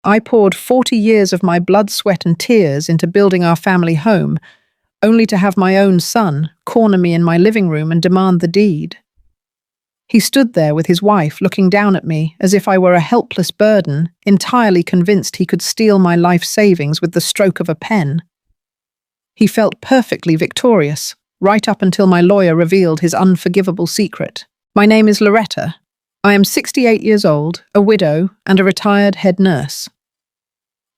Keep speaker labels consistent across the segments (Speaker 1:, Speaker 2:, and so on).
Speaker 1: I poured 40 years of my blood, sweat, and tears into building our family home, only to have my own son corner me in my living room and demand the deed. He stood there with his wife, looking down at me as if I were a helpless burden, entirely convinced he could steal my life savings with the stroke of a pen. He felt perfectly victorious, right up until my lawyer revealed his unforgivable secret. My name is Loretta. I am 68 years old, a widow, and a retired head nurse.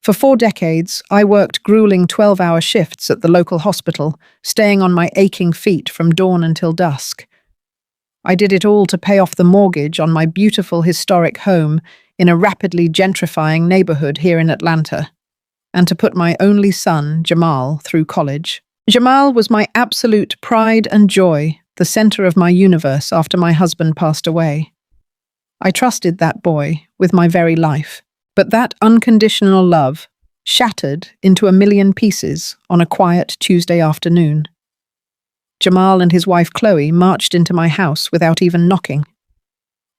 Speaker 1: For 4 decades, I worked grueling 12-hour shifts at the local hospital, staying on my aching feet from dawn until dusk. I did it all to pay off the mortgage on my beautiful historic home in a rapidly gentrifying neighborhood here in Atlanta, and to put my only son, Jamal, through college. Jamal was my absolute pride and joy, the center of my universe after my husband passed away. I trusted that boy with my very life, but that unconditional love shattered into a million pieces on a quiet Tuesday afternoon. Jamal and his wife Chloe marched into my house without even knocking.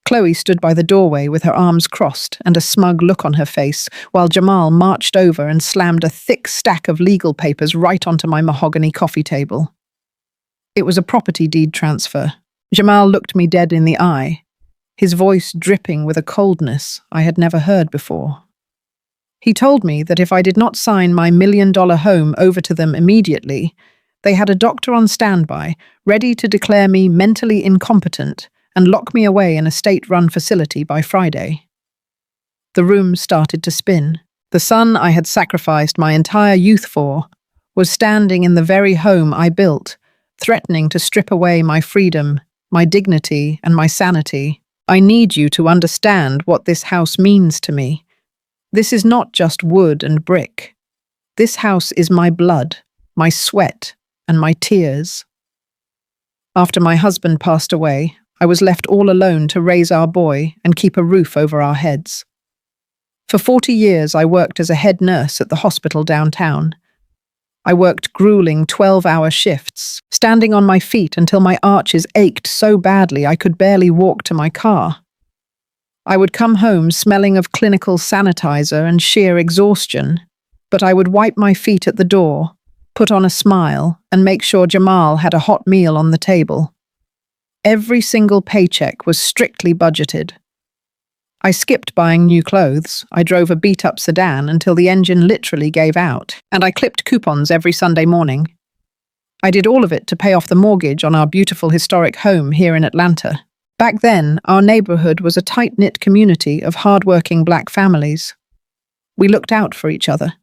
Speaker 1: Chloe stood by the doorway with her arms crossed and a smug look on her face, while Jamal marched over and slammed a thick stack of legal papers right onto my mahogany coffee table. It was a property deed transfer. Jamal looked me dead in the eye, his voice dripping with a coldness I had never heard before. He told me that if I did not sign my $1 million home over to them immediately, they had a doctor on standby, ready to declare me mentally incompetent and lock me away in a state-run facility by Friday. The room started to spin. The son I had sacrificed my entire youth for was standing in the very home I built, threatening to strip away my freedom, my dignity, and my sanity. I need you to understand what this house means to me. This is not just wood and brick. This house is my blood, my sweat, and my tears. After my husband passed away, I was left all alone to raise our boy and keep a roof over our heads. For 40 years, I worked as a head nurse at the hospital downtown. I worked grueling 12-hour shifts, standing on my feet until my arches ached so badly I could barely walk to my car. I would come home smelling of clinical sanitizer and sheer exhaustion, but I would wipe my feet at the door, put on a smile, and make sure Jamal had a hot meal on the table. Every single paycheck was strictly budgeted. I skipped buying new clothes. I drove a beat-up sedan until the engine literally gave out, and I clipped coupons every Sunday morning. I did all of it to pay off the mortgage on our beautiful historic home here in Atlanta. Back then, our neighborhood was a tight-knit community of hard-working Black families. We looked out for each other.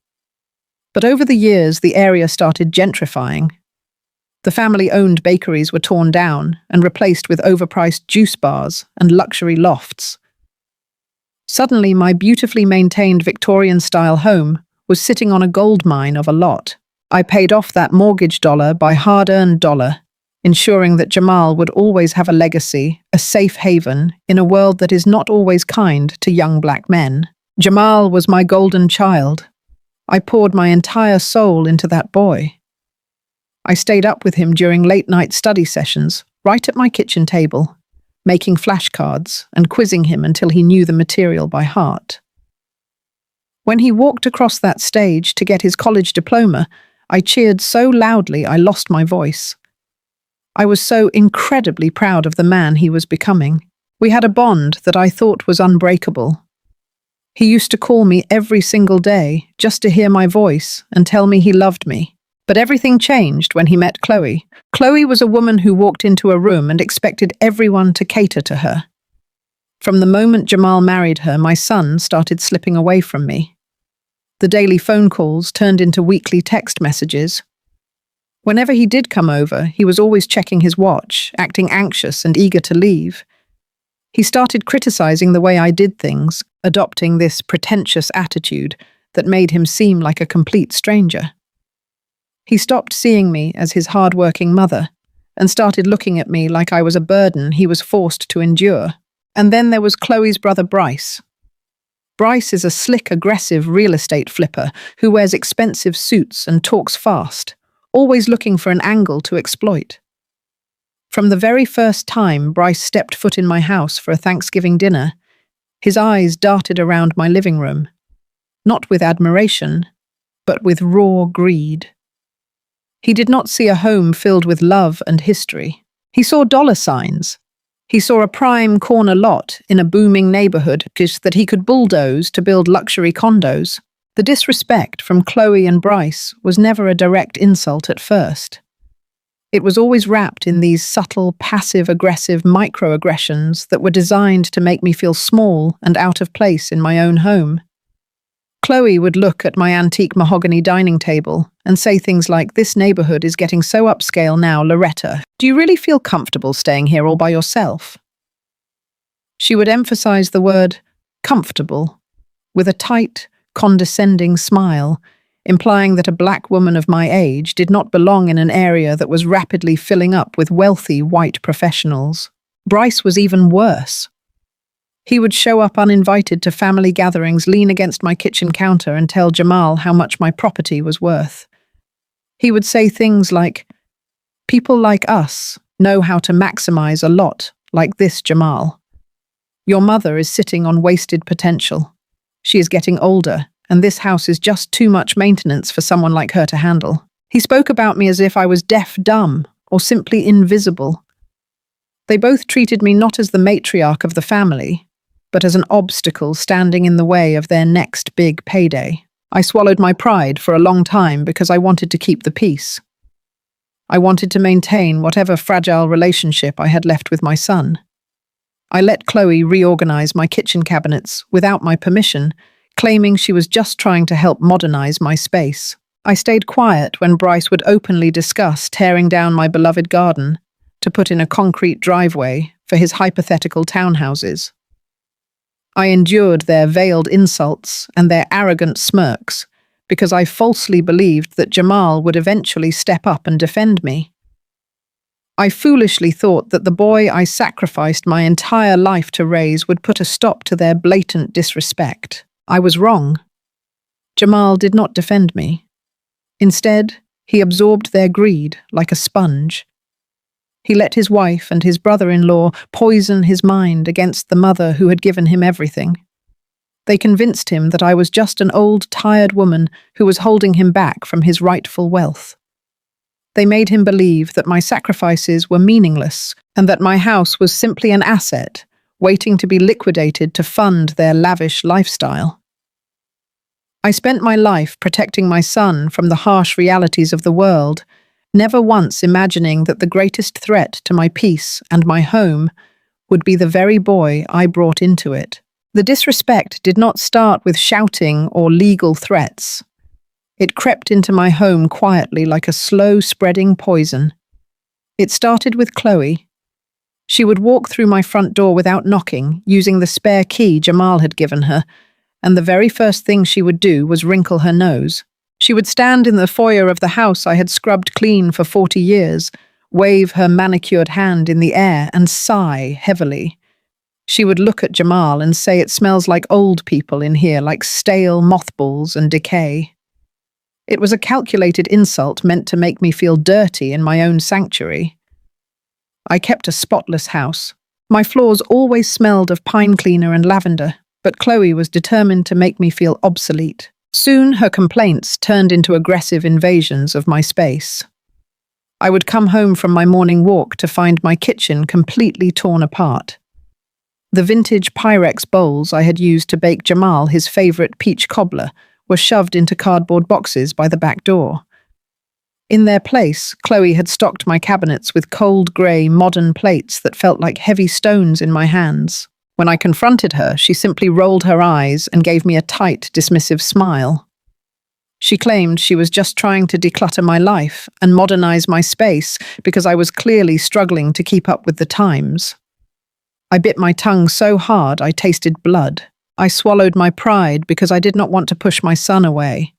Speaker 1: But over the years, the area started gentrifying. The family-owned bakeries were torn down and replaced with overpriced juice bars and luxury lofts. Suddenly, my beautifully maintained Victorian-style home was sitting on a gold mine of a lot. I paid off that mortgage dollar by hard-earned dollar, ensuring that Jamal would always have a legacy, a safe haven, in a world that is not always kind to young Black men. Jamal was my golden child. I poured my entire soul into that boy. I stayed up with him during late-night study sessions, right at my kitchen table, making flashcards and quizzing him until he knew the material by heart. When he walked across that stage to get his college diploma, I cheered so loudly I lost my voice. I was so incredibly proud of the man he was becoming. We had a bond that I thought was unbreakable. He used to call me every single day just to hear my voice and tell me he loved me. But everything changed when he met Chloe. Chloe was a woman who walked into a room and expected everyone to cater to her. From the moment Jamal married her, my son started slipping away from me. The daily phone calls turned into weekly text messages. Whenever he did come over, he was always checking his watch, acting anxious and eager to leave. He started criticizing the way I did things, adopting this pretentious attitude that made him seem like a complete stranger. He stopped seeing me as his hard-working mother and started looking at me like I was a burden he was forced to endure. And then there was Chloe's brother Bryce. Bryce is a slick, aggressive real estate flipper who wears expensive suits and talks fast, always looking for an angle to exploit. From the very first time Bryce stepped foot in my house for a Thanksgiving dinner, his eyes darted around my living room. not with admiration, but with raw greed. He did not see a home filled with love and history. He saw dollar signs. He saw a prime corner lot in a booming neighborhood that he could bulldoze to build luxury condos. The disrespect from Chloe and Bryce was never a direct insult at first. It was always wrapped in these subtle, passive-aggressive microaggressions that were designed to make me feel small and out of place in my own home. Chloe would look at my antique mahogany dining table and say things like, "This neighborhood is getting so upscale now, Loretta. Do you really feel comfortable staying here all by yourself?" She would emphasize the word comfortable with a tight, condescending smile, implying that a black woman of my age did not belong in an area that was rapidly filling up with wealthy white professionals. Bryce was even worse. He would show up uninvited to family gatherings, lean against my kitchen counter and tell Jamal how much my property was worth. He would say things like, "People like us know how to maximize a lot like this, Jamal. Your mother is sitting on wasted potential. She is getting older, and this house is just too much maintenance for someone like her to handle." He spoke about me as if I was deaf-dumb or simply invisible. They both treated me not as the matriarch of the family, but as an obstacle standing in the way of their next big payday. I swallowed my pride for a long time because I wanted to keep the peace. I wanted to maintain whatever fragile relationship I had left with my son. I let Chloe reorganize my kitchen cabinets without my permission, claiming she was just trying to help modernize my space. I stayed quiet when Bryce would openly discuss tearing down my beloved garden to put in a concrete driveway for his hypothetical townhouses. I endured their veiled insults and their arrogant smirks because I falsely believed that Jamal would eventually step up and defend me. I foolishly thought that the boy I sacrificed my entire life to raise would put a stop to their blatant disrespect. I was wrong. Jamal did not defend me. Instead, he absorbed their greed like a sponge. He let his wife and his brother-in-law poison his mind against the mother who had given him everything. They convinced him that I was just an old, tired woman who was holding him back from his rightful wealth. They made him believe that my sacrifices were meaningless and that my house was simply an asset, waiting to be liquidated to fund their lavish lifestyle. I spent my life protecting my son from the harsh realities of the world, never once imagining that the greatest threat to my peace and my home would be the very boy I brought into it. The disrespect did not start with shouting or legal threats. It crept into my home quietly like a slow-spreading poison. It started with Chloe. She would walk through my front door without knocking, using the spare key Jamal had given her, and the very first thing she would do was wrinkle her nose. She would stand in the foyer of the house I had scrubbed clean for 40 years, wave her manicured hand in the air, and sigh heavily. She would look at Jamal and say, "It smells like old people in here, like stale mothballs and decay." It was a calculated insult meant to make me feel dirty in my own sanctuary. I kept a spotless house. My floors always smelled of pine cleaner and lavender, but Chloe was determined to make me feel obsolete. Soon, her complaints turned into aggressive invasions of my space. I would come home from my morning walk to find my kitchen completely torn apart. The vintage Pyrex bowls I had used to bake Jamal his favorite peach cobbler were shoved into cardboard boxes by the back door. In their place, Chloe had stocked my cabinets with cold grey modern plates that felt like heavy stones in my hands. When I confronted her, she simply rolled her eyes and gave me a tight, dismissive smile. She claimed she was just trying to declutter my life and modernize my space because I was clearly struggling to keep up with the times. I bit my tongue so hard I tasted blood. I swallowed my pride because I did not want to push my son away.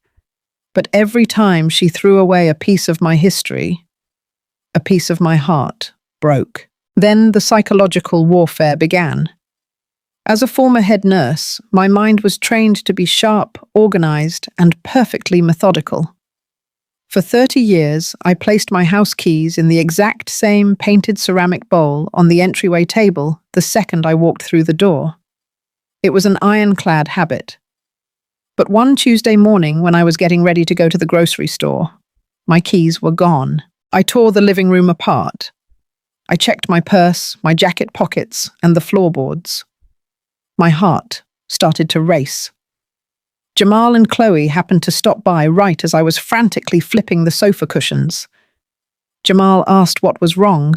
Speaker 1: But every time she threw away a piece of my history, a piece of my heart broke. Then the psychological warfare began. As a former head nurse, my mind was trained to be sharp, organized, and perfectly methodical. For 30 years, I placed my house keys in the exact same painted ceramic bowl on the entryway table the second I walked through the door. It was an ironclad habit. But one Tuesday morning, when I was getting ready to go to the grocery store, my keys were gone. I tore the living room apart. I checked my purse, my jacket pockets, and the floorboards. My heart started to race. Jamal and Chloe happened to stop by right as I was frantically flipping the sofa cushions. Jamal asked what was wrong,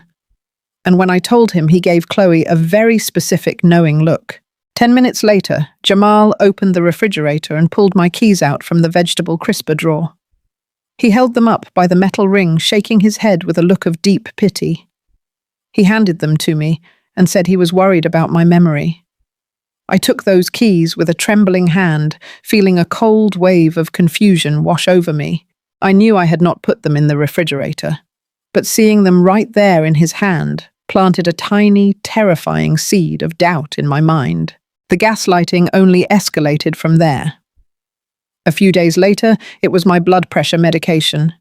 Speaker 1: and when I told him, he gave Chloe a very specific knowing look. 10 minutes later, Jamal opened the refrigerator and pulled my keys out from the vegetable crisper drawer. He held them up by the metal ring, shaking his head with a look of deep pity. He handed them to me and said he was worried about my memory. I took those keys with a trembling hand, feeling a cold wave of confusion wash over me. I knew I had not put them in the refrigerator, but seeing them right there in his hand planted a tiny, terrifying seed of doubt in my mind. The gaslighting only escalated from there. A few days later, it was my blood pressure medication.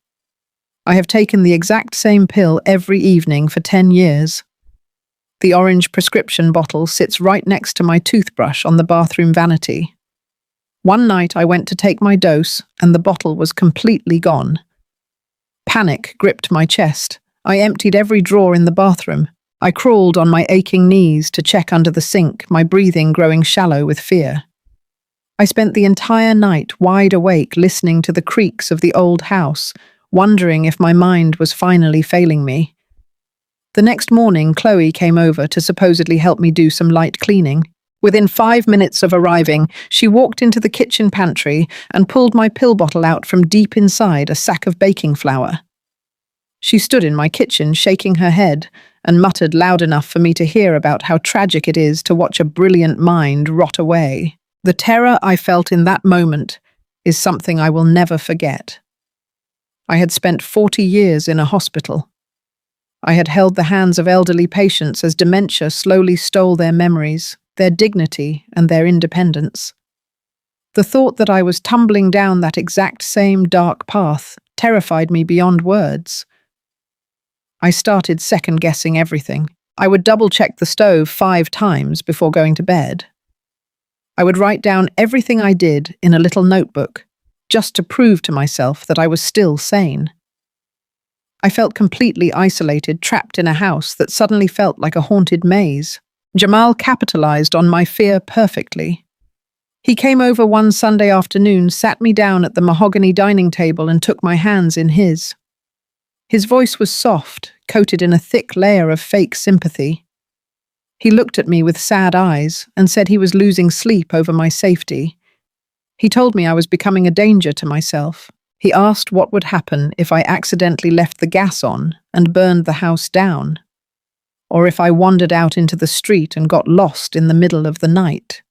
Speaker 1: I have taken the exact same pill every evening for 10 years. The orange prescription bottle sits right next to my toothbrush on the bathroom vanity. One night I went to take my dose and the bottle was completely gone. Panic gripped my chest. I emptied every drawer in the bathroom. I crawled on my aching knees to check under the sink, my breathing growing shallow with fear. I spent the entire night wide awake listening to the creaks of the old house, wondering if my mind was finally failing me. The next morning, Chloe came over to supposedly help me do some light cleaning. Within 5 minutes of arriving, she walked into the kitchen pantry and pulled my pill bottle out from deep inside a sack of baking flour. She stood in my kitchen, shaking her head, and muttered loud enough for me to hear about how tragic it is to watch a brilliant mind rot away. The terror I felt in that moment is something I will never forget. I had spent 40 years in a hospital. I had held the hands of elderly patients as dementia slowly stole their memories, their dignity, and their independence. The thought that I was tumbling down that exact same dark path terrified me beyond words. I started second-guessing everything. I would double-check the stove 5 times before going to bed. I would write down everything I did in a little notebook, just to prove to myself that I was still sane. I felt completely isolated, trapped in a house that suddenly felt like a haunted maze. Jamal capitalized on my fear perfectly. He came over one Sunday afternoon, sat me down at the mahogany dining table and took my hands in his. His voice was soft, coated in a thick layer of fake sympathy. He looked at me with sad eyes and said he was losing sleep over my safety. He told me I was becoming a danger to myself. He asked what would happen if I accidentally left the gas on and burned the house down, or if I wandered out into the street and got lost in the middle of the night.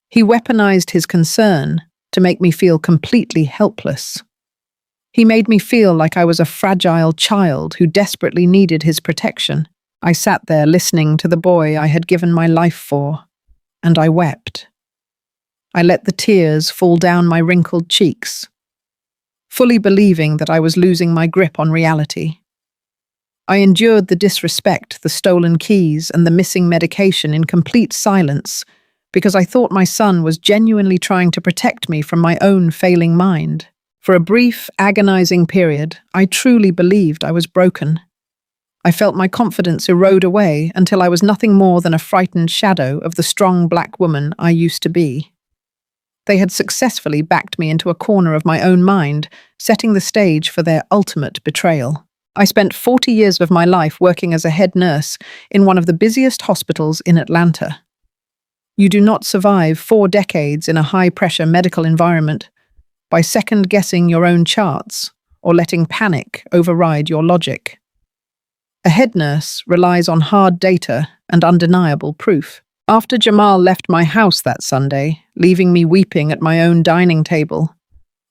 Speaker 1: He weaponized his concern to make me feel completely helpless. He made me feel like I was a fragile child who desperately needed his protection. I sat there listening to the boy I had given my life for, and I wept. I let the tears fall down my wrinkled cheeks, fully believing that I was losing my grip on reality. I endured the disrespect, the stolen keys, and the missing medication in complete silence because I thought my son was genuinely trying to protect me from my own failing mind. For a brief, agonizing period, I truly believed I was broken. I felt my confidence erode away until I was nothing more than a frightened shadow of the strong black woman I used to be. They had successfully backed me into a corner of my own mind, setting the stage for their ultimate betrayal. I spent 40 years of my life working as a head nurse in one of the busiest hospitals in Atlanta. You do not survive 4 decades in a high-pressure medical environment by second-guessing your own charts or letting panic override your logic. A head nurse relies on hard data and undeniable proof. After Jamal left my house that Sunday, leaving me weeping at my own dining table,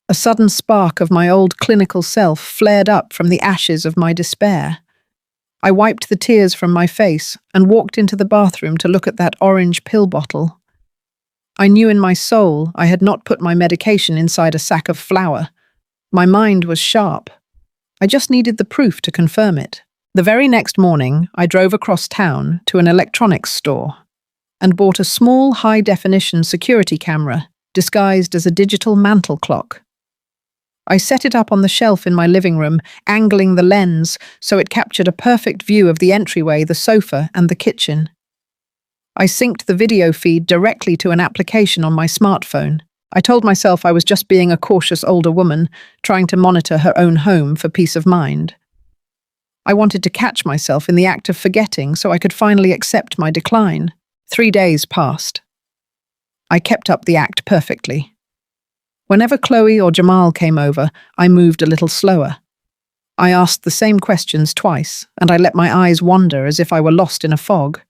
Speaker 1: a sudden spark of my old clinical self flared up from the ashes of my despair. I wiped the tears from my face and walked into the bathroom to look at that orange pill bottle. I knew in my soul I had not put my medication inside a sack of flour. My mind was sharp. I just needed the proof to confirm it. The very next morning, I drove across town to an electronics store and bought a small high-definition security camera disguised as a digital mantel clock. I set it up on the shelf in my living room, angling the lens so it captured a perfect view of the entryway, the sofa, and the kitchen. I synced the video feed directly to an application on my smartphone. I told myself I was just being a cautious older woman, trying to monitor her own home for peace of mind. I wanted to catch myself in the act of forgetting so I could finally accept my decline. 3 days passed. I kept up the act perfectly. Whenever Chloe or Jamal came over, I moved a little slower. I asked the same questions twice, and I let my eyes wander as if I were lost in a fog.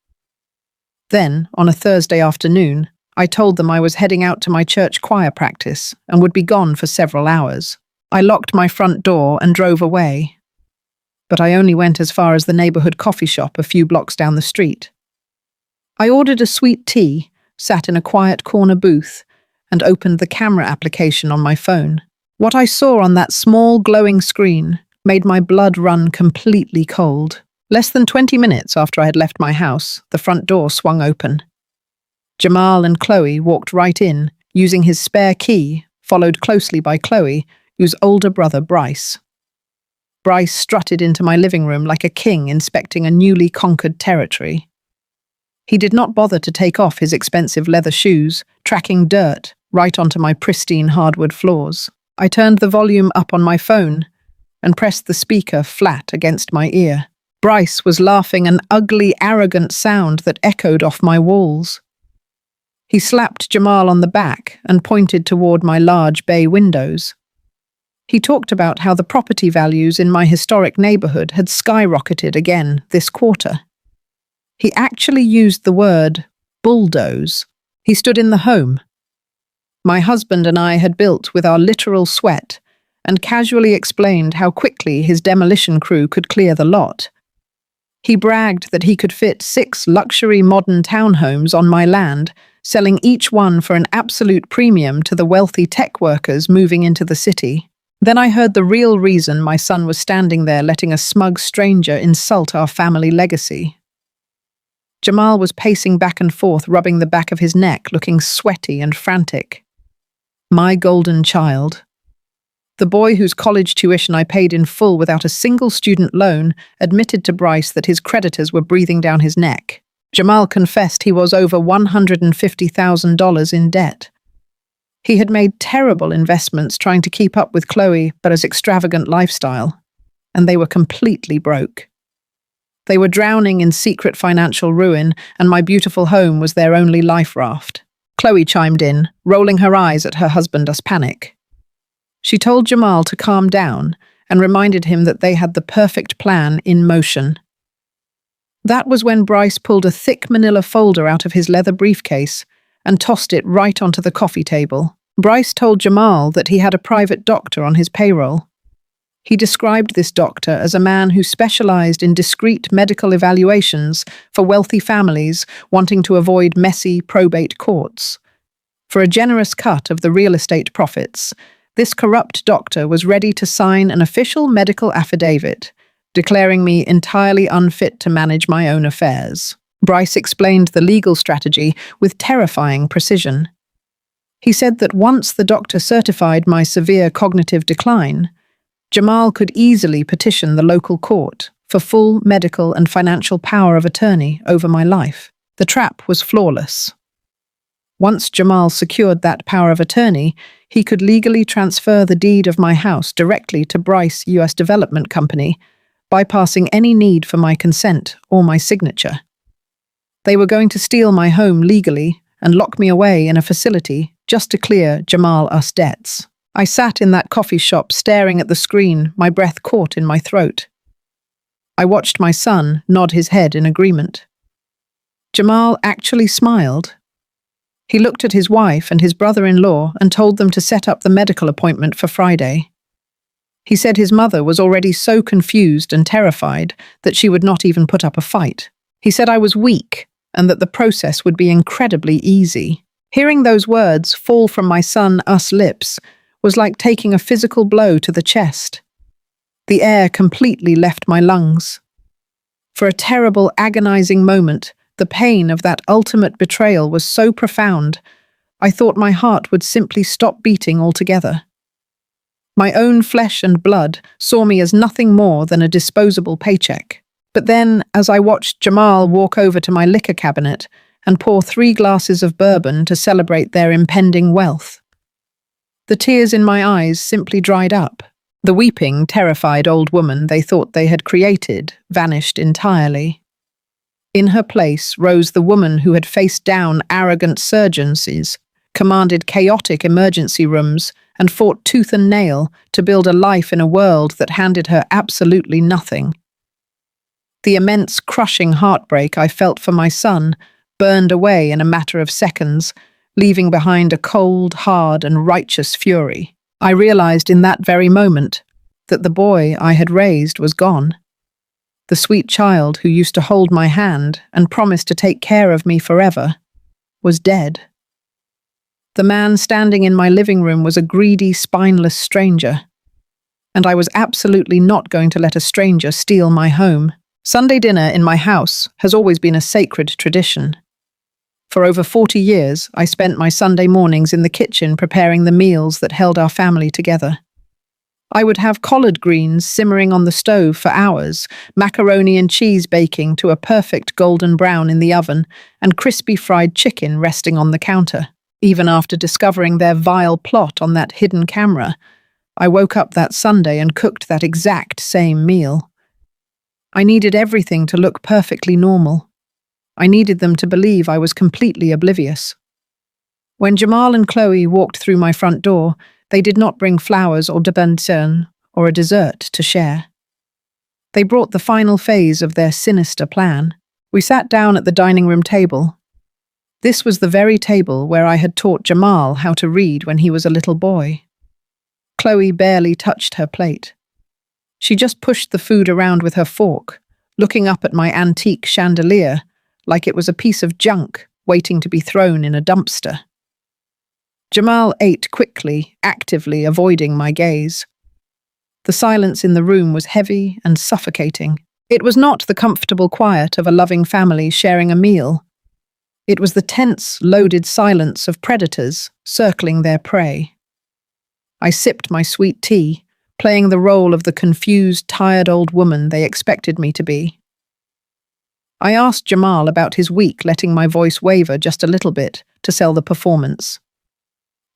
Speaker 1: Then, on a Thursday afternoon, I told them I was heading out to my church choir practice and would be gone for several hours. I locked my front door and drove away. But I only went as far as the neighborhood coffee shop a few blocks down the street. I ordered a sweet tea, sat in a quiet corner booth, and opened the camera application on my phone. What I saw on that small glowing screen made my blood run completely cold. Less than 20 minutes after I had left my house, the front door swung open. Jamal and Chloe walked right in, using his spare key, followed closely by Chloe, whose older brother Bryce. Bryce strutted into my living room like a king inspecting a newly conquered territory. He did not bother to take off his expensive leather shoes, tracking dirt right onto my pristine hardwood floors. I turned the volume up on my phone and pressed the speaker flat against my ear. Bryce was laughing an ugly, arrogant sound that echoed off my walls. He slapped Jamal on the back and pointed toward my large bay windows. He talked about how the property values in my historic neighborhood had skyrocketed again this quarter. He actually used the word bulldoze. He stood in the home my husband and I had built with our literal sweat and casually explained how quickly his demolition crew could clear the lot. He bragged that he could fit 6 luxury modern townhomes on my land, selling each one for an absolute premium to the wealthy tech workers moving into the city. Then I heard the real reason my son was standing there letting a smug stranger insult our family legacy. Jamal was pacing back and forth, rubbing the back of his neck, looking sweaty and frantic. My golden child. The boy whose college tuition I paid in full without a single student loan admitted to Bryce that his creditors were breathing down his neck. Jamal confessed he was over $150,000 in debt. He had made terrible investments trying to keep up with Chloe but his extravagant lifestyle, and they were completely broke. They were drowning in secret financial ruin, and my beautiful home was their only life raft. Chloe chimed in, rolling her eyes at her husband's panic. She told Jamal to calm down and reminded him that they had the perfect plan in motion. That was when Bryce pulled a thick manila folder out of his leather briefcase and tossed it right onto the coffee table. Bryce told Jamal that he had a private doctor on his payroll. He described this doctor as a man who specialized in discreet medical evaluations for wealthy families wanting to avoid messy probate courts. For a generous cut of the real estate profits, this corrupt doctor was ready to sign an official medical affidavit, declaring me entirely unfit to manage my own affairs. Bryce explained the legal strategy with terrifying precision. He said that once the doctor certified my severe cognitive decline, Jamal could easily petition the local court for full medical and financial power of attorney over my life. The trap was flawless. Once Jamal secured that power of attorney, he could legally transfer the deed of my house directly to Bryce U.S. Development Company, bypassing any need for my consent or my signature. They were going to steal my home legally and lock me away in a facility just to clear Jamal us debts. I sat in that coffee shop staring at the screen, my breath caught in my throat. I watched my son nod his head in agreement. Jamal actually smiled. He looked at his wife and his brother-in-law and told them to set up the medical appointment for Friday. He said his mother was already so confused and terrified that she would not even put up a fight. He said I was weak and that the process would be incredibly easy. Hearing those words fall from my son us lips was like taking a physical blow to the chest. The air completely left my lungs. For a terrible, agonizing moment, the pain of that ultimate betrayal was so profound I thought my heart would simply stop beating altogether. My own flesh and blood saw me as nothing more than a disposable paycheck. But then, as I watched Jamal walk over to my liquor cabinet and pour 3 glasses of bourbon to celebrate their impending wealth, the tears in my eyes simply dried up. The weeping, terrified old woman they thought they had created vanished entirely. In her place rose the woman who had faced down arrogant surgeons, commanded chaotic emergency rooms, and fought tooth and nail to build a life in a world that handed her absolutely nothing. The immense, crushing heartbreak I felt for my son burned away in a matter of seconds, leaving behind a cold, hard, and righteous fury. I realized in that very moment that the boy I had raised was gone. The sweet child who used to hold my hand and promised to take care of me forever was dead. The man standing in my living room was a greedy, spineless stranger, and I was absolutely not going to let a stranger steal my home. Sunday dinner in my house has always been a sacred tradition. For over 40 years, I spent my Sunday mornings in the kitchen preparing the meals that held our family together. I would have collard greens simmering on the stove for hours, macaroni and cheese baking to a perfect golden brown in the oven, and crispy fried chicken resting on the counter. Even after discovering their vile plot on that hidden camera, I woke up that Sunday and cooked that exact same meal. I needed everything to look perfectly normal. I needed them to believe I was completely oblivious. When Jamal and Chloe walked through my front door, they did not bring flowers or debonnaire or a dessert to share. They brought the final phase of their sinister plan. We sat down at the dining room table. This was the very table where I had taught Jamal how to read when he was a little boy. Chloe barely touched her plate. She just pushed the food around with her fork, looking up at my antique chandelier like it was a piece of junk waiting to be thrown in a dumpster. Jamal ate quickly, actively avoiding my gaze. The silence in the room was heavy and suffocating. It was not the comfortable quiet of a loving family sharing a meal. It was the tense, loaded silence of predators circling their prey. I sipped my sweet tea, playing the role of the confused, tired old woman they expected me to be. I asked Jamal about his week, letting my voice waver just a little bit to sell the performance.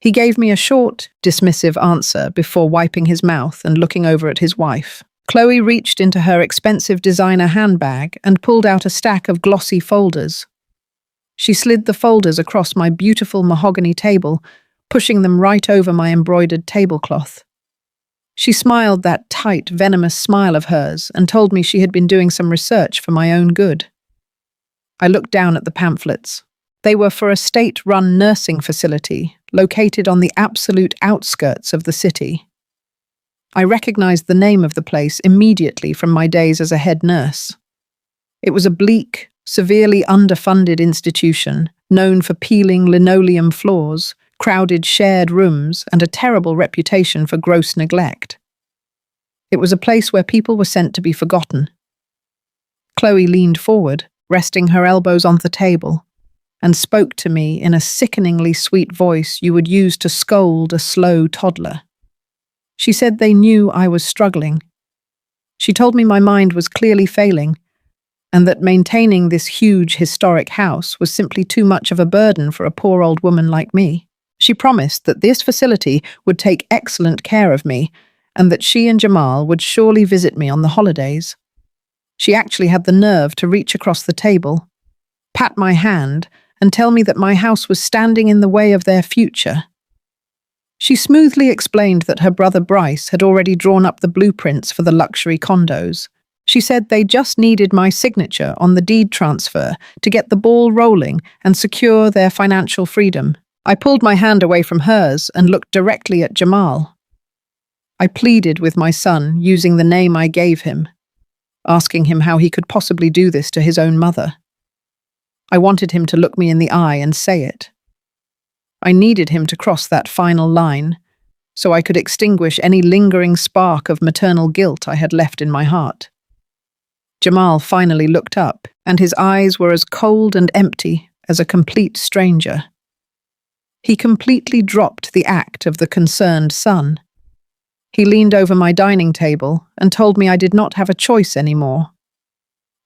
Speaker 1: He gave me a short, dismissive answer before wiping his mouth and looking over at his wife. Chloe reached into her expensive designer handbag and pulled out a stack of glossy folders. She slid the folders across my beautiful mahogany table, pushing them right over my embroidered tablecloth. She smiled that tight, venomous smile of hers and told me she had been doing some research for my own good. I looked down at the pamphlets. They were for a state-run nursing facility located on the absolute outskirts of the city. I recognized the name of the place immediately from my days as a head nurse. It was a bleak, severely underfunded institution known for peeling linoleum floors, crowded shared rooms, and a terrible reputation for gross neglect. It was a place where people were sent to be forgotten. Chloe leaned forward, resting her elbows on the table, and spoke to me in a sickeningly sweet voice you would use to scold a slow toddler. She said they knew I was struggling. She told me my mind was clearly failing, and that maintaining this huge historic house was simply too much of a burden for a poor old woman like me. She promised that this facility would take excellent care of me, and that she and Jamal would surely visit me on the holidays. She actually had the nerve to reach across the table, pat my hand, and tell me that my house was standing in the way of their future. She smoothly explained that her brother Bryce had already drawn up the blueprints for the luxury condos. She said they just needed my signature on the deed transfer to get the ball rolling and secure their financial freedom. I pulled my hand away from hers and looked directly at Jamal. I pleaded with my son using the name I gave him, asking him how he could possibly do this to his own mother. I wanted him to look me in the eye and say it. I needed him to cross that final line so I could extinguish any lingering spark of maternal guilt I had left in my heart. Jamal finally looked up, and his eyes were as cold and empty as a complete stranger. He completely dropped the act of the concerned son. He leaned over my dining table and told me I did not have a choice anymore.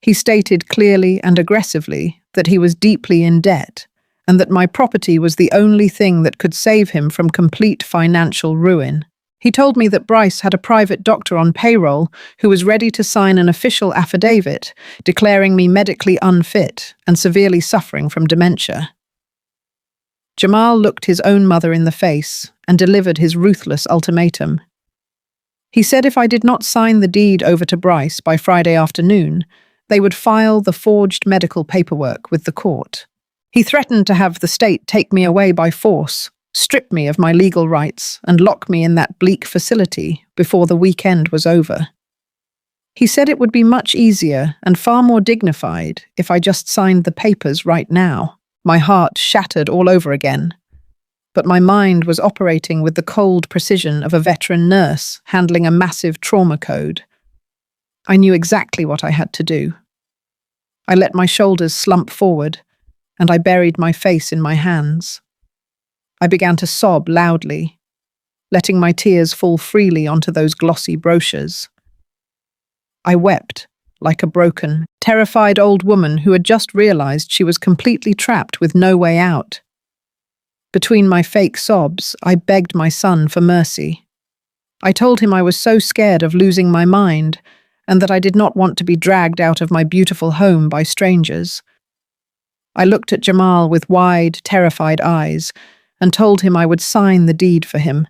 Speaker 1: He stated clearly and aggressively that he was deeply in debt and that my property was the only thing that could save him from complete financial ruin. He told me that Bryce had a private doctor on payroll who was ready to sign an official affidavit declaring me medically unfit and severely suffering from dementia. Jamal looked his own mother in the face and delivered his ruthless ultimatum. He said if I did not sign the deed over to Bryce by Friday afternoon, they would file the forged medical paperwork with the court. He threatened to have the state take me away by force, strip me of my legal rights, and lock me in that bleak facility before the weekend was over. He said it would be much easier and far more dignified if I just signed the papers right now. My heart shattered all over again, but my mind was operating with the cold precision of a veteran nurse handling a massive trauma code. I knew exactly what I had to do. I let my shoulders slump forward, and I buried my face in my hands. I began to sob loudly, letting my tears fall freely onto those glossy brochures. I wept like a broken, terrified old woman who had just realized she was completely trapped with no way out. Between my fake sobs, I begged my son for mercy. I told him I was so scared of losing my mind and that I did not want to be dragged out of my beautiful home by strangers. I looked at Jamal with wide, terrified eyes and told him I would sign the deed for him,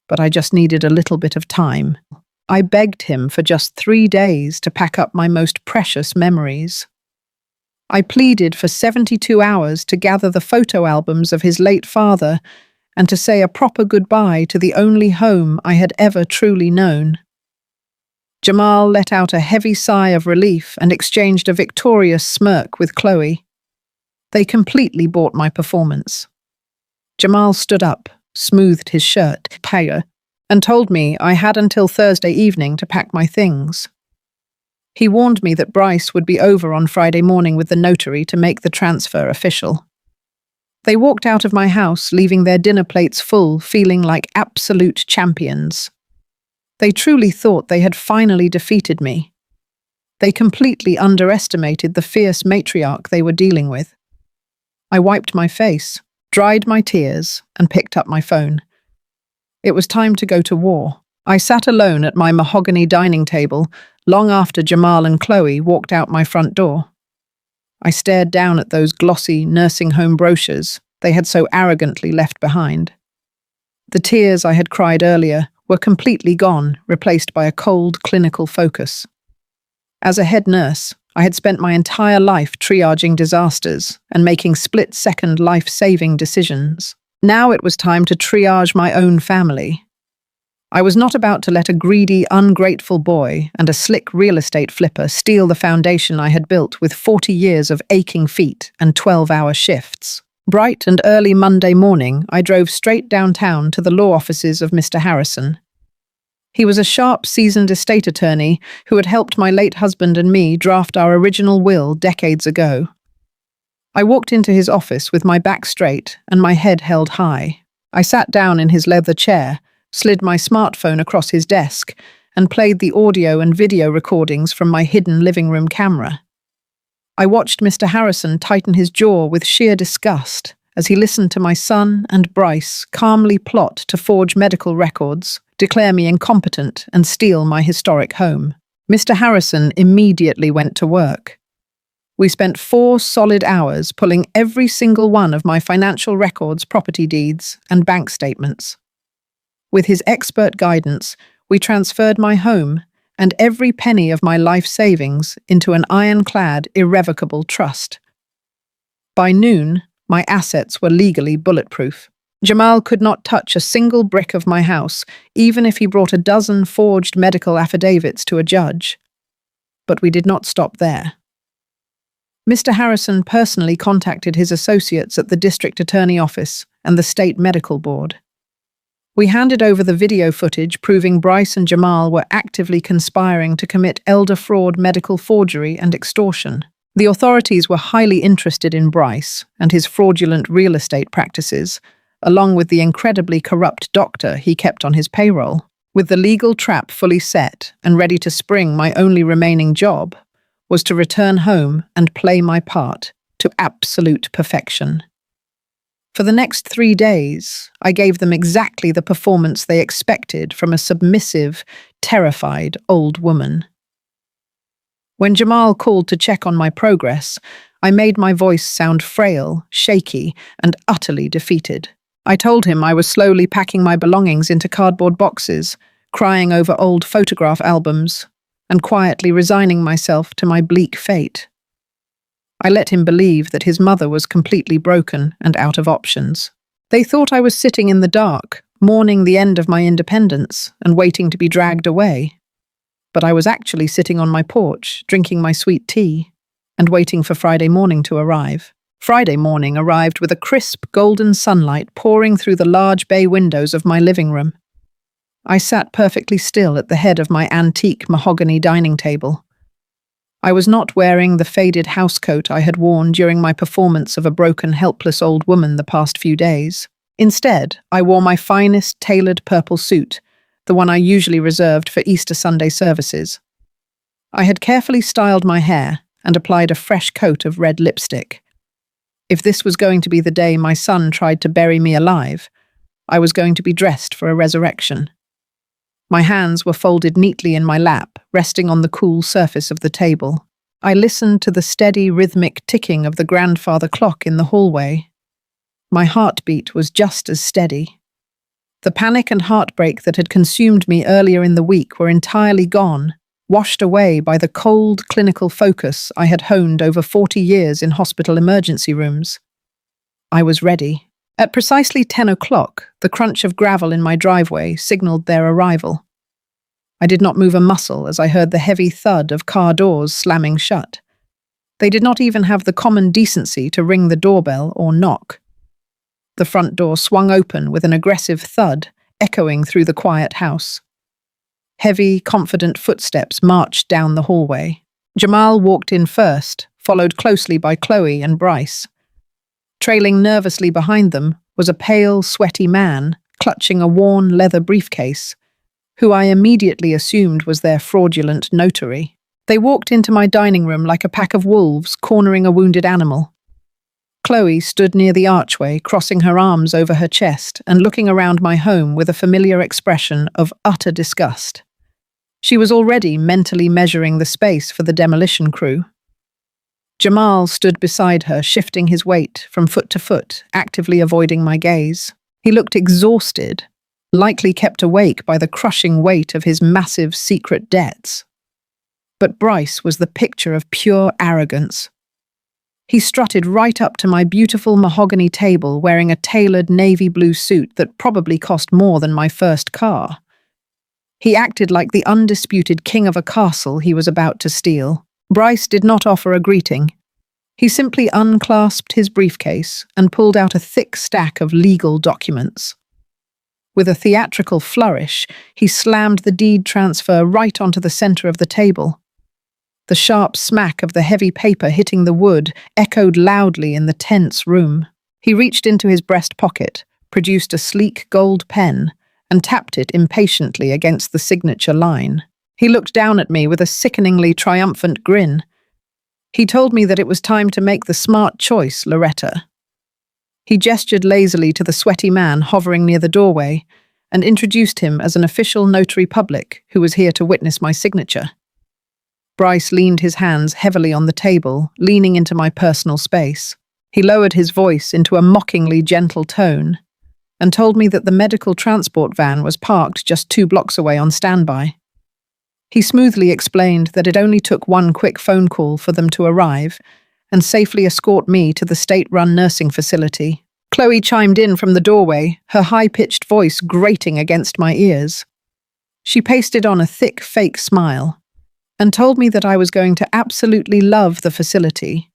Speaker 1: but I just needed a little bit of time. I begged him for just 3 days to pack up my most precious memories. I pleaded for 72 hours to gather the photo albums of his late father and to say a proper goodbye to the only home I had ever truly known. Jamal let out a heavy sigh of relief and exchanged a victorious smirk with Chloe. They completely bought my performance. Jamal stood up, smoothed his shirt, and told me I had until Thursday evening to pack my things. He warned me that Bryce would be over on Friday morning with the notary to make the transfer official. They walked out of my house, leaving their dinner plates full, feeling like absolute champions. They truly thought they had finally defeated me. They completely underestimated the fierce matriarch they were dealing with. I wiped my face, dried my tears, and picked up my phone. It was time to go to war. I sat alone at my mahogany dining table long after Jamal and Chloe walked out my front door. I stared down at those glossy nursing home brochures they had so arrogantly left behind. The tears I had cried earlier were completely gone, replaced by a cold, clinical focus. As a head nurse, I had spent my entire life triaging disasters and making split-second life-saving decisions. Now it was time to triage my own family. I was not about to let a greedy, ungrateful boy and a slick real estate flipper steal the foundation I had built with 40 years of aching feet and 12-hour shifts. Bright and early Monday morning, I drove straight downtown to the law offices of Mr. Harrison. He was a sharp, seasoned estate attorney who had helped my late husband and me draft our original will decades ago. I walked into his office with my back straight and my head held high. I sat down in his leather chair, slid my smartphone across his desk, and played the audio and video recordings from my hidden living room camera. I watched Mr. Harrison tighten his jaw with sheer disgust as he listened to my son and Bryce calmly plot to forge medical records, declare me incompetent, and steal my historic home. Mr. Harrison immediately went to work. We spent 4 solid hours pulling every single one of my financial records, property deeds, and bank statements. With his expert guidance, we transferred my home and every penny of my life savings into an ironclad, irrevocable trust. By noon, my assets were legally bulletproof. Jamal could not touch a single brick of my house, even if he brought a dozen forged medical affidavits to a judge. But we did not stop there. Mr. Harrison personally contacted his associates at the district attorney office and the state medical board. We handed over the video footage proving Bryce and Jamal were actively conspiring to commit elder fraud, medical forgery, and extortion. The authorities were highly interested in Bryce and his fraudulent real estate practices, along with the incredibly corrupt doctor he kept on his payroll. With the legal trap fully set and ready to spring, my only remaining job was to return home and play my part to absolute perfection. For the next 3 days, I gave them exactly the performance they expected from a submissive, terrified old woman. When Jamal called to check on my progress, I made my voice sound frail, shaky, and utterly defeated. I told him I was slowly packing my belongings into cardboard boxes, crying over old photograph albums, and quietly resigning myself to my bleak fate. I let him believe that his mother was completely broken and out of options. They thought I was sitting in the dark, mourning the end of my independence and waiting to be dragged away. But I was actually sitting on my porch, drinking my sweet tea, and waiting for Friday morning to arrive. Friday morning arrived with a crisp, golden sunlight pouring through the large bay windows of my living room. I sat perfectly still at the head of my antique mahogany dining table. I was not wearing the faded housecoat I had worn during my performance of a broken, helpless old woman the past few days. Instead, I wore my finest tailored purple suit, the one I usually reserved for Easter Sunday services. I had carefully styled my hair and applied a fresh coat of red lipstick. If this was going to be the day my son tried to bury me alive, I was going to be dressed for a resurrection. My hands were folded neatly in my lap, resting on the cool surface of the table. I listened to the steady, rhythmic ticking of the grandfather clock in the hallway. My heartbeat was just as steady. The panic and heartbreak that had consumed me earlier in the week were entirely gone, washed away by the cold, clinical focus I had honed over 40 years in hospital emergency rooms. I was ready. At precisely 10 o'clock, the crunch of gravel in my driveway signaled their arrival. I did not move a muscle as I heard the heavy thud of car doors slamming shut. They did not even have the common decency to ring the doorbell or knock. The front door swung open with an aggressive thud, echoing through the quiet house. Heavy, confident footsteps marched down the hallway. Jamal walked in first, followed closely by Chloe and Bryce. Trailing nervously behind them was a pale, sweaty man clutching a worn leather briefcase, who I immediately assumed was their fraudulent notary. They walked into my dining room like a pack of wolves cornering a wounded animal. Chloe stood near the archway, crossing her arms over her chest and looking around my home with a familiar expression of utter disgust. She was already mentally measuring the space for the demolition crew. Jamal stood beside her, shifting his weight from foot to foot, actively avoiding my gaze. He looked exhausted, likely kept awake by the crushing weight of his massive secret debts. But Bryce was the picture of pure arrogance. He strutted right up to my beautiful mahogany table wearing a tailored navy blue suit that probably cost more than my first car. He acted like the undisputed king of a castle he was about to steal. Bryce did not offer a greeting. He simply unclasped his briefcase and pulled out a thick stack of legal documents. With a theatrical flourish, he slammed the deed transfer right onto the center of the table. The sharp smack of the heavy paper hitting the wood echoed loudly in the tense room. He reached into his breast pocket, produced a sleek gold pen, and tapped it impatiently against the signature line. He looked down at me with a sickeningly triumphant grin. He told me that it was time to make the smart choice, Loretta. He gestured lazily to the sweaty man hovering near the doorway and introduced him as an official notary public who was here to witness my signature. Bryce leaned his hands heavily on the table, leaning into my personal space. He lowered his voice into a mockingly gentle tone and told me that the medical transport van was parked just 2 blocks away on standby. He smoothly explained that it only took one quick phone call for them to arrive and safely escort me to the state-run nursing facility. Chloe chimed in from the doorway, her high-pitched voice grating against my ears. She pasted on a thick, fake smile and told me that I was going to absolutely love the facility.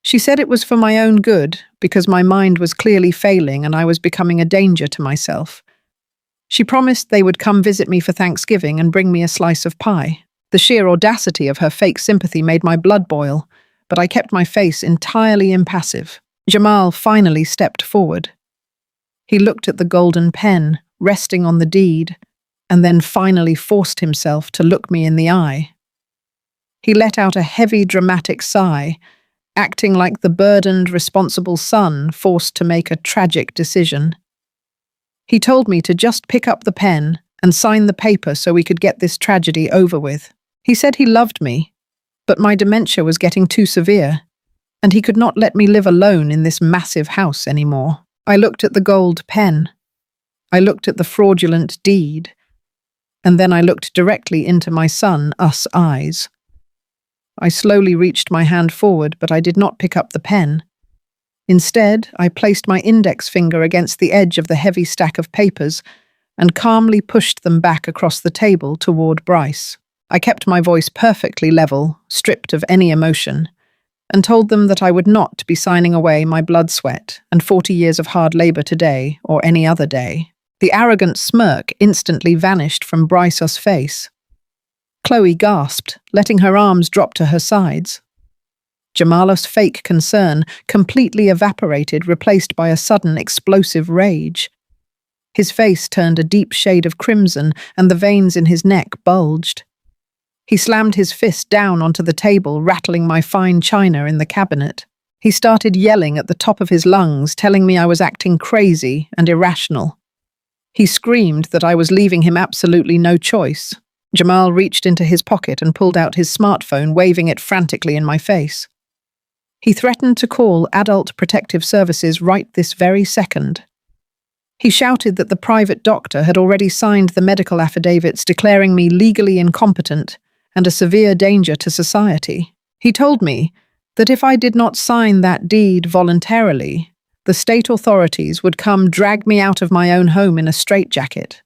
Speaker 1: She said it was for my own good because my mind was clearly failing and I was becoming a danger to myself. She promised they would come visit me for Thanksgiving and bring me a slice of pie. The sheer audacity of her fake sympathy made my blood boil, but I kept my face entirely impassive. Jamal finally stepped forward. He looked at the golden pen, resting on the deed, and then finally forced himself to look me in the eye. He let out a heavy, dramatic sigh, acting like the burdened, responsible son forced to make a tragic decision. He told me to just pick up the pen and sign the paper so we could get this tragedy over with. He said he loved me, but my dementia was getting too severe, and he could not let me live alone in this massive house anymore. I looked at the gold pen. I looked at the fraudulent deed. And then I looked directly into my son, us eyes. I slowly reached my hand forward, but I did not pick up the pen. Instead, I placed my index finger against the edge of the heavy stack of papers and calmly pushed them back across the table toward Bryce. I kept my voice perfectly level, stripped of any emotion, and told them that I would not be signing away my blood, sweat, and 40 years of hard labor today or any other day. The arrogant smirk instantly vanished from Bryce's face. Chloe gasped, letting her arms drop to her sides. Jamal's fake concern completely evaporated, replaced by a sudden explosive rage. His face turned a deep shade of crimson, and the veins in his neck bulged. He slammed his fist down onto the table, rattling my fine china in the cabinet. He started yelling at the top of his lungs, telling me I was acting crazy and irrational. He screamed that I was leaving him absolutely no choice. Jamal reached into his pocket and pulled out his smartphone, waving it frantically in my face. He threatened to call Adult Protective Services right this very second. He shouted that the private doctor had already signed the medical affidavits declaring me legally incompetent and a severe danger to society. He told me that if I did not sign that deed voluntarily, the state authorities would come drag me out of my own home in a straitjacket.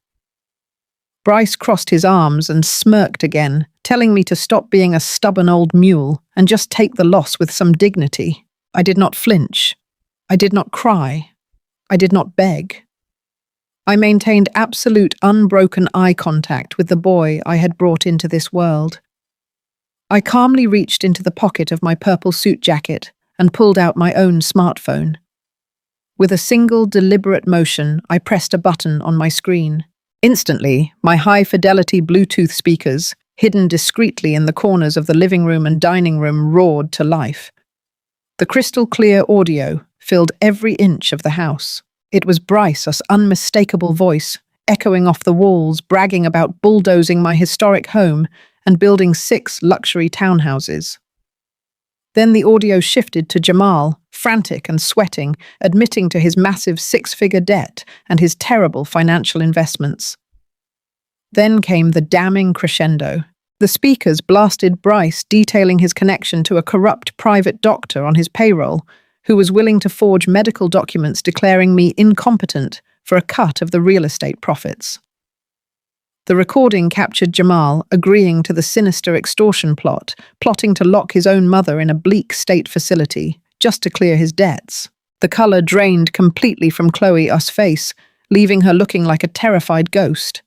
Speaker 1: Bryce crossed his arms and smirked again, telling me to stop being a stubborn old mule and just take the loss with some dignity. I did not flinch. I did not cry. I did not beg. I maintained absolute unbroken eye contact with the boy I had brought into this world. I calmly reached into the pocket of my purple suit jacket and pulled out my own smartphone. With a single deliberate motion, I pressed a button on my screen. Instantly, my high-fidelity Bluetooth speakers, hidden discreetly in the corners of the living room and dining room, roared to life. The crystal-clear audio filled every inch of the house. It was Bryce's unmistakable voice, echoing off the walls, bragging about bulldozing my historic home and building 6 luxury townhouses. Then the audio shifted to Jamal, frantic and sweating, admitting to his massive 6-figure debt and his terrible financial investments. Then came the damning crescendo. The speakers blasted Bryce, detailing his connection to a corrupt private doctor on his payroll, who was willing to forge medical documents declaring me incompetent for a cut of the real estate profits. The recording captured Jamal agreeing to the sinister extortion plot, plotting to lock his own mother in a bleak state facility just to clear his debts. The color drained completely from Chloe's face, leaving her looking like a terrified ghost.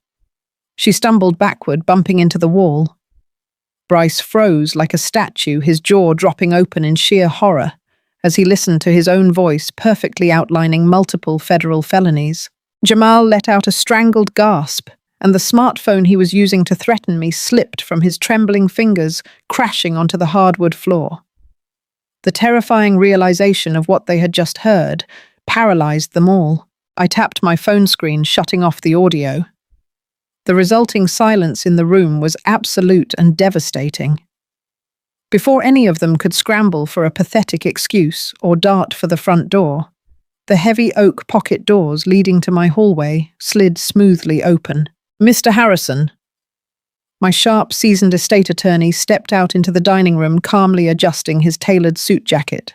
Speaker 1: She stumbled backward, bumping into the wall. Bryce froze like a statue, his jaw dropping open in sheer horror as he listened to his own voice perfectly outlining multiple federal felonies. Jamal let out a strangled gasp, and the smartphone he was using to threaten me slipped from his trembling fingers, crashing onto the hardwood floor. The terrifying realization of what they had just heard paralyzed them all. I tapped my phone screen, shutting off the audio. The resulting silence in the room was absolute and devastating. Before any of them could scramble for a pathetic excuse or dart for the front door, the heavy oak pocket doors leading to my hallway slid smoothly open. "Mr. Harrison." My sharp, seasoned estate attorney stepped out into the dining room, calmly adjusting his tailored suit jacket.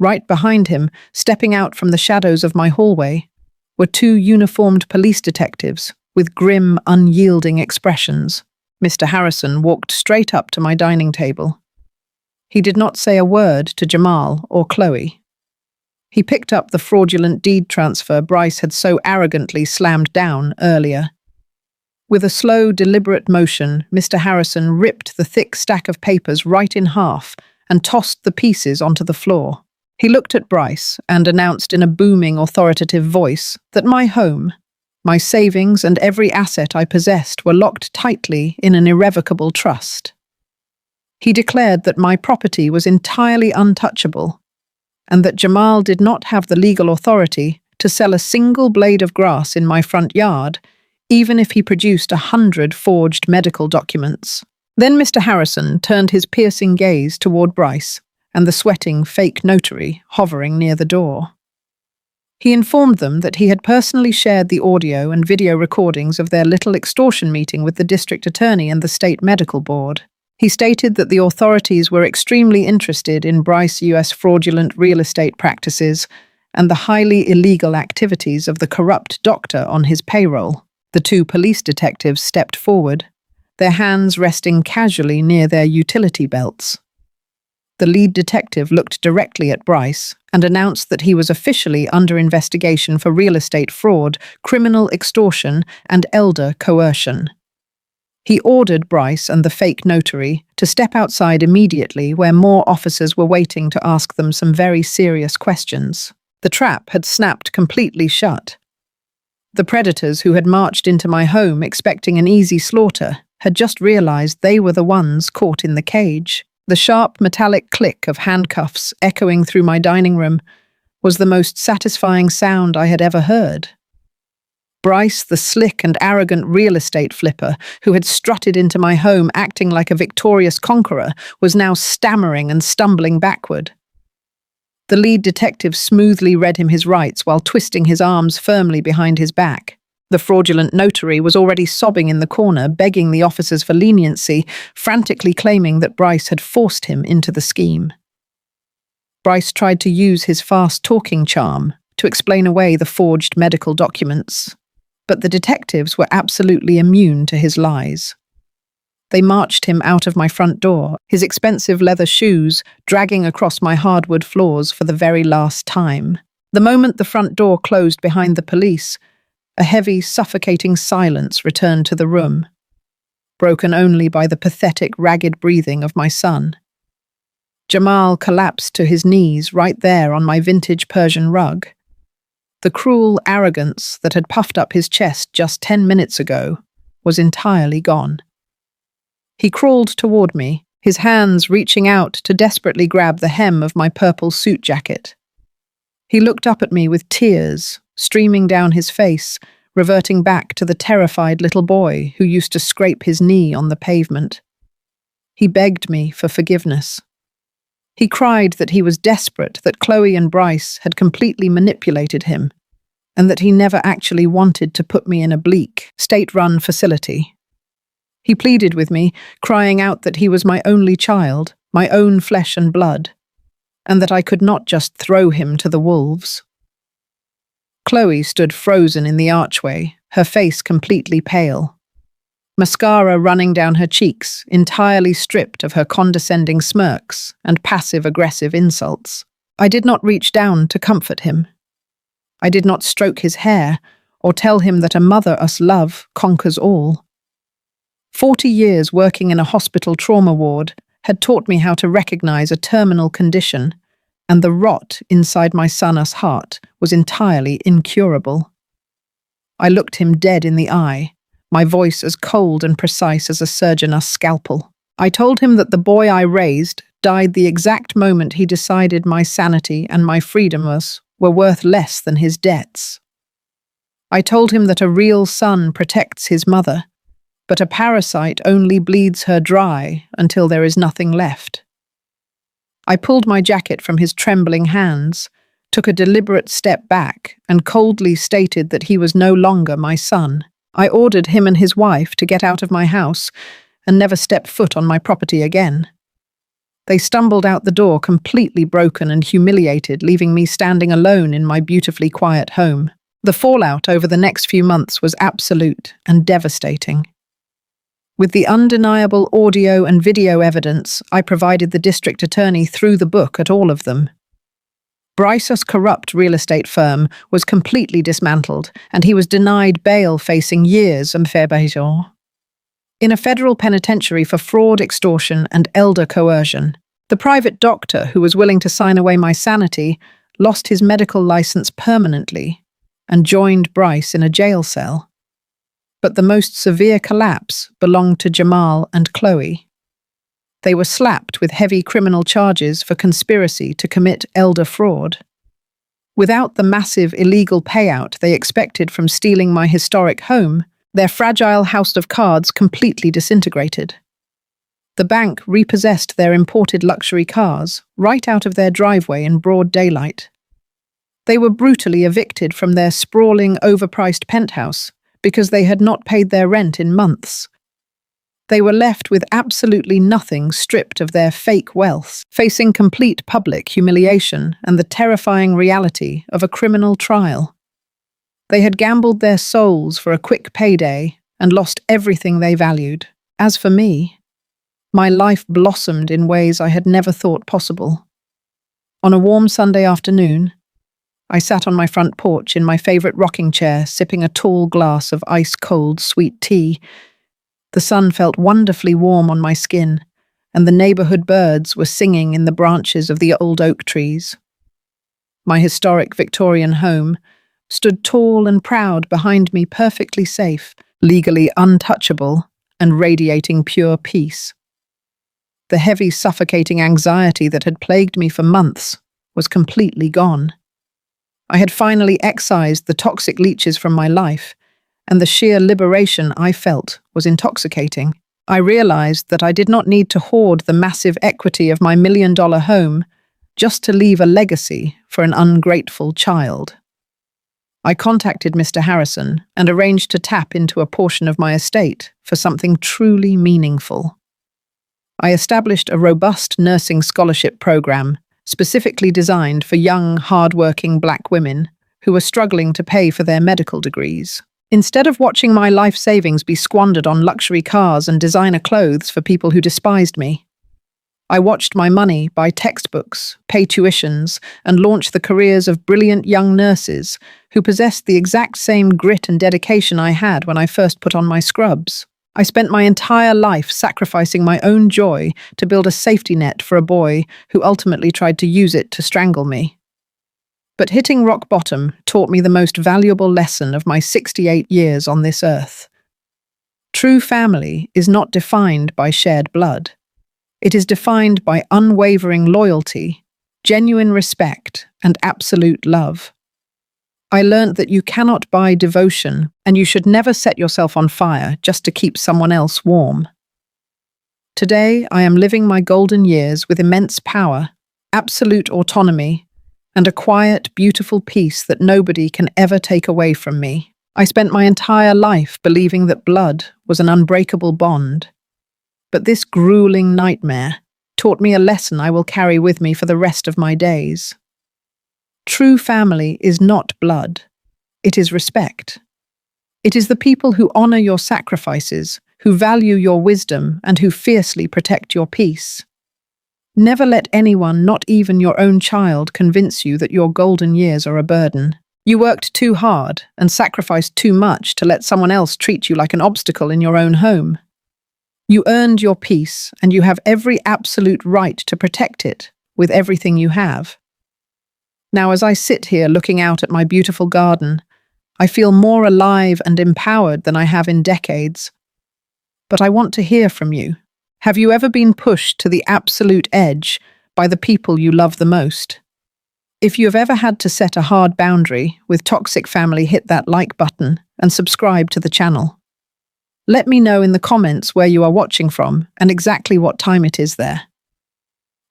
Speaker 1: Right behind him, stepping out from the shadows of my hallway, were 2 uniformed police detectives with grim, unyielding expressions. Mr. Harrison walked straight up to my dining table. He did not say a word to Jamal or Chloe. He picked up the fraudulent deed transfer Bryce had so arrogantly slammed down earlier. With a slow, deliberate motion, Mr. Harrison ripped the thick stack of papers right in half and tossed the pieces onto the floor. He looked at Bryce and announced in a booming, authoritative voice that my home, my savings and every asset I possessed were locked tightly in an irrevocable trust. He declared that my property was entirely untouchable and that Jamal did not have the legal authority to sell a single blade of grass in my front yard, even if he produced 100 forged medical documents. Then Mr. Harrison turned his piercing gaze toward Bryce and the sweating fake notary hovering near the door. He informed them that he had personally shared the audio and video recordings of their little extortion meeting with the district attorney and the state medical board. He stated that the authorities were extremely interested in Bryce's U.S. fraudulent real estate practices and the highly illegal activities of the corrupt doctor on his payroll. The two police detectives stepped forward, their hands resting casually near their utility belts. The lead detective looked directly at Bryce and announced that he was officially under investigation for real estate fraud, criminal extortion, and elder coercion. He ordered Bryce and the fake notary to step outside immediately, where more officers were waiting to ask them some very serious questions. The trap had snapped completely shut. The predators who had marched into my home expecting an easy slaughter had just realized they were the ones caught in the cage. The sharp metallic click of handcuffs echoing through my dining room was the most satisfying sound I had ever heard. Bryce, the slick and arrogant real estate flipper who had strutted into my home acting like a victorious conqueror, was now stammering and stumbling backward. The lead detective smoothly read him his rights while twisting his arms firmly behind his back. The fraudulent notary was already sobbing in the corner, begging the officers for leniency, frantically claiming that Bryce had forced him into the scheme. Bryce tried to use his fast-talking charm to explain away the forged medical documents, but the detectives were absolutely immune to his lies. They marched him out of my front door, his expensive leather shoes dragging across my hardwood floors for the very last time. The moment the front door closed behind the police, a heavy, suffocating silence returned to the room, broken only by the pathetic, ragged breathing of my son. Jamal collapsed to his knees right there on my vintage Persian rug. The cruel arrogance that had puffed up his chest just 10 minutes ago was entirely gone. He crawled toward me, his hands reaching out to desperately grab the hem of my purple suit jacket. He looked up at me with tears streaming down his face, reverting back to the terrified little boy who used to scrape his knee on the pavement. He begged me for forgiveness. He cried that he was desperate, that Chloe and Bryce had completely manipulated him, and that he never actually wanted to put me in a bleak, state-run facility. He pleaded with me, crying out that he was my only child, my own flesh and blood, and that I could not just throw him to the wolves. Chloe stood frozen in the archway, her face completely pale. Mascara running down her cheeks, entirely stripped of her condescending smirks and passive-aggressive insults. I did not reach down to comfort him. I did not stroke his hair or tell him that a mother-us love conquers all. 40 years working in a hospital trauma ward had taught me how to recognize a terminal condition, and the rot inside my son-us heart was entirely incurable. I looked him dead in the eye, my voice as cold and precise as a surgeon's scalpel. I told him that the boy I raised died the exact moment he decided my sanity and my freedom were worth less than his debts. I told him that a real son protects his mother, but a parasite only bleeds her dry until there is nothing left. I pulled my jacket from his trembling hands, took a deliberate step back, and coldly stated that he was no longer my son. I ordered him and his wife to get out of my house and never step foot on my property again. They stumbled out the door completely broken and humiliated, leaving me standing alone in my beautifully quiet home. The fallout over the next few months was absolute and devastating. With the undeniable audio and video evidence, I provided the district attorney through the book at all of them. Bryce's corrupt real estate firm was completely dismantled, and he was denied bail, facing years in a federal penitentiary for fraud, extortion, and elder coercion. The private doctor who was willing to sign away my sanity lost his medical license permanently and joined Bryce in a jail cell. But the most severe collapse belonged to Jamal and Chloe. They were slapped with heavy criminal charges for conspiracy to commit elder fraud. Without the massive illegal payout they expected from stealing my historic home, their fragile house of cards completely disintegrated. The bank repossessed their imported luxury cars right out of their driveway in broad daylight. They were brutally evicted from their sprawling, overpriced penthouse because they had not paid their rent in months. They were left with absolutely nothing, stripped of their fake wealth, facing complete public humiliation and the terrifying reality of a criminal trial. They had gambled their souls for a quick payday and lost everything they valued. As for me, my life blossomed in ways I had never thought possible. On a warm Sunday afternoon, I sat on my front porch in my favorite rocking chair, sipping a tall glass of ice-cold sweet tea. The sun felt wonderfully warm on my skin, and the neighborhood birds were singing in the branches of the old oak trees. My historic Victorian home stood tall and proud behind me, perfectly safe, legally untouchable, and radiating pure peace. The heavy, suffocating anxiety that had plagued me for months was completely gone. I had finally excised the toxic leeches from my life, and the sheer liberation I felt was intoxicating. I realized that I did not need to hoard the massive equity of my $1 million home just to leave a legacy for an ungrateful child. I contacted Mr. Harrison and arranged to tap into a portion of my estate for something truly meaningful. I established a robust nursing scholarship program specifically designed for young, hard-working Black women who were struggling to pay for their medical degrees. Instead of watching my life savings be squandered on luxury cars and designer clothes for people who despised me, I watched my money buy textbooks, pay tuitions, and launch the careers of brilliant young nurses who possessed the exact same grit and dedication I had when I first put on my scrubs. I spent my entire life sacrificing my own joy to build a safety net for a boy who ultimately tried to use it to strangle me. But hitting rock bottom taught me the most valuable lesson of my 68 years on this earth. True family is not defined by shared blood. It is defined by unwavering loyalty, genuine respect, and absolute love. I learned that you cannot buy devotion, and you should never set yourself on fire just to keep someone else warm. Today, I am living my golden years with immense power, absolute autonomy, and a quiet, beautiful peace that nobody can ever take away from me. I spent my entire life believing that blood was an unbreakable bond. But this grueling nightmare taught me a lesson I will carry with me for the rest of my days. True family is not blood. It is respect. It is the people who honor your sacrifices, who value your wisdom, and who fiercely protect your peace. Never let anyone, not even your own child, convince you that your golden years are a burden. You worked too hard and sacrificed too much to let someone else treat you like an obstacle in your own home. You earned your peace, and you have every absolute right to protect it with everything you have. Now, as I sit here looking out at my beautiful garden, I feel more alive and empowered than I have in decades. But I want to hear from you. Have you ever been pushed to the absolute edge by the people you love the most? If you have ever had to set a hard boundary with toxic family, hit that like button and subscribe to the channel. Let me know in the comments where you are watching from and exactly what time it is there.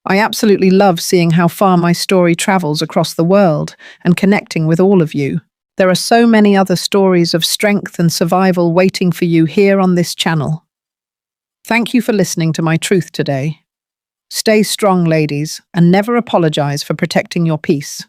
Speaker 1: I absolutely love seeing how far my story travels across the world and connecting with all of you. There are so many other stories of strength and survival waiting for you here on this channel. Thank you for listening to my truth today. Stay strong, ladies, and never apologize for protecting your peace.